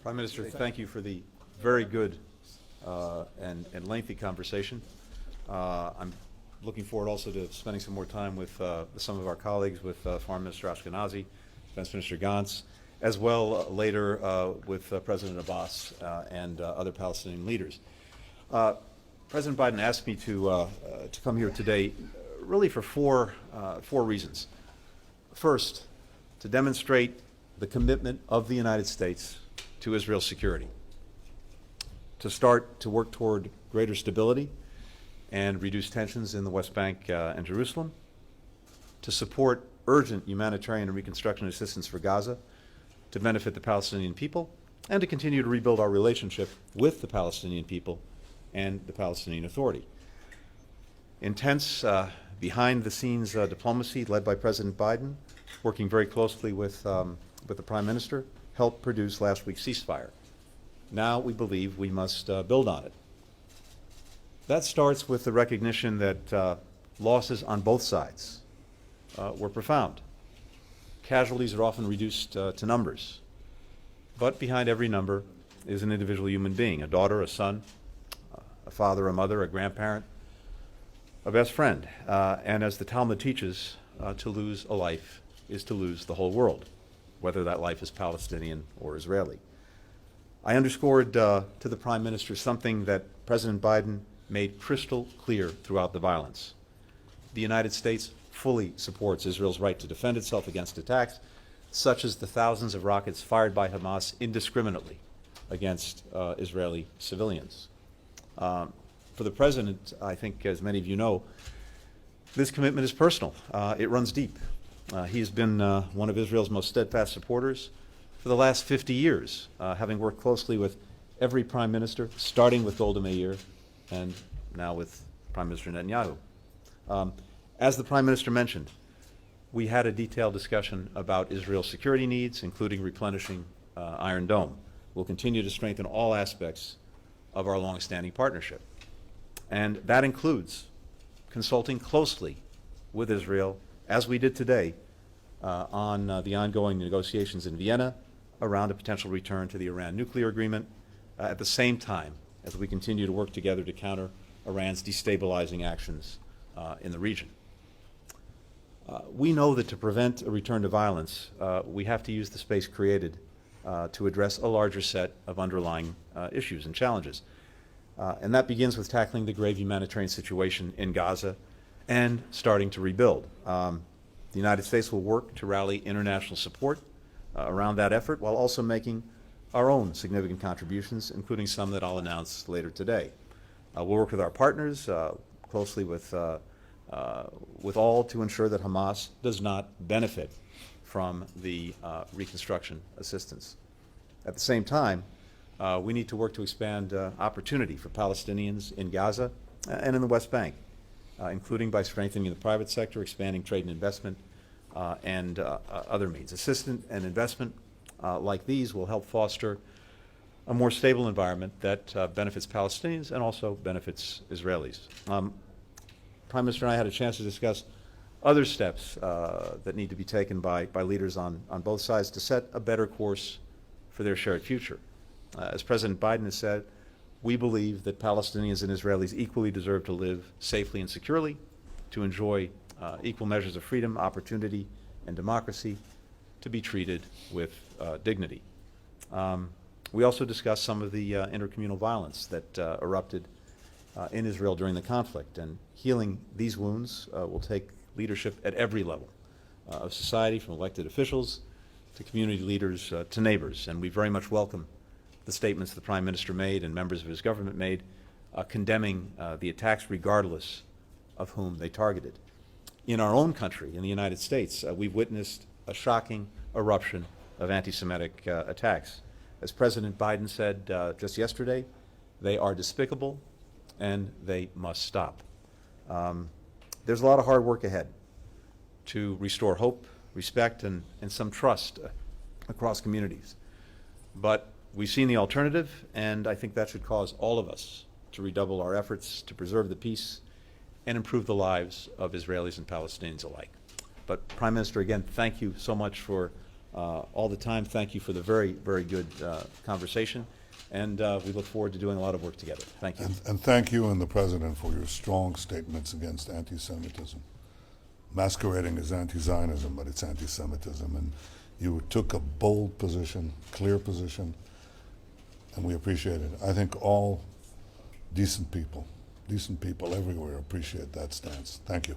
Prime Minister, thank you for the very good and lengthy conversation. I'm looking forward also to spending some more time with some of our colleagues, with Foreign Minister Ashkenazi, Defense Minister Gantz, as well later with President Abbas and other Palestinian leaders. President Biden asked me to come here today really for four reasons. First, to demonstrate the commitment of the United States to Israel's security, to start to work toward greater stability and reduce tensions in the West Bank and Jerusalem, to support urgent humanitarian and reconstruction assistance for Gaza, to benefit the Palestinian people, and to continue to rebuild our relationship with the Palestinian people and the Palestinian Authority. Intense, behind-the-scenes diplomacy led by President Biden, working very closely with the Prime Minister, helped produce last week's ceasefire. Now we believe we must build on it. That starts with the recognition that losses on both sides were profound. Casualties are often reduced to numbers, but behind every number is an individual human being, a daughter, a son, a father, a mother, a grandparent, a best friend. And as the Talmud teaches, to lose a life is to lose the whole world, whether that life is Palestinian or Israeli. I underscored to the Prime Minister something that President Biden made crystal clear throughout the violence. The United States fully supports Israel's right to defend itself against attacks, such as the thousands of rockets fired by Hamas indiscriminately against Israeli civilians. For the President, I think, as many of you know, this commitment is personal. It runs deep. He has been one of Israel's most steadfast supporters for the last 50 years, having worked closely with every prime minister, starting with Golda Meir and now with Prime Minister Netanyahu. As the Prime Minister mentioned, we had a detailed discussion about Israel's security needs, including replenishing Iron Dome. We'll continue to strengthen all aspects of our long-standing partnership. And that includes consulting closely with Israel, as we did today, on the ongoing negotiations in Vienna around a potential return to the Iran nuclear agreement, at the same time as we continue to work together to counter Iran's destabilizing actions in the region. We know that to prevent a return to violence, we have to use the space created to address a larger set of underlying issues and challenges. And that begins with tackling the grave humanitarian situation in Gaza and starting to rebuild. The United States will work to rally international support around that effort, while also making our own significant contributions, including some that I'll announce later today. We'll work with our partners closely with all to ensure that Hamas does not benefit from the reconstruction assistance. At the same time, we need to work to expand opportunity for Palestinians in Gaza and in the West Bank, including by strengthening the private sector, expanding trade and investment, and other means. Assistance and investment like these will help foster a more stable environment that benefits Palestinians and also benefits Israelis. Prime Minister and I had a chance to discuss other steps that need to be taken by leaders on both sides to set a better course for their shared future. As President Biden has said, we believe that Palestinians and Israelis equally deserve to live safely and securely, to enjoy equal measures of freedom, opportunity, and democracy, to be treated with dignity. We also discussed some of the intercommunal violence that erupted in Israel during the conflict, and healing these wounds will take leadership at every level of society, from elected officials to community leaders to neighbors. And we very much welcome the statements the Prime Minister made and members of his government made condemning the attacks regardless of whom they targeted. In our own country, in the United States, we've witnessed a shocking eruption of anti-Semitic attacks. As President Biden said just yesterday, they are despicable and they must stop. There's a lot of hard work ahead to restore hope, respect, and some trust across communities. But we've seen the alternative, and I think that should cause all of us to redouble our efforts to preserve the peace and improve the lives of Israelis and Palestinians alike. But Prime Minister, again, thank you so much for all the time. Thank you for the very, very good conversation, and we look forward to doing a lot of work together. Thank you. And thank you and the President for your strong statements against anti-Semitism. Masquerading as anti-Zionism, but it's anti-Semitism. And you took a bold position, clear position, and we appreciate it. I think all decent people everywhere appreciate that stance. Thank you.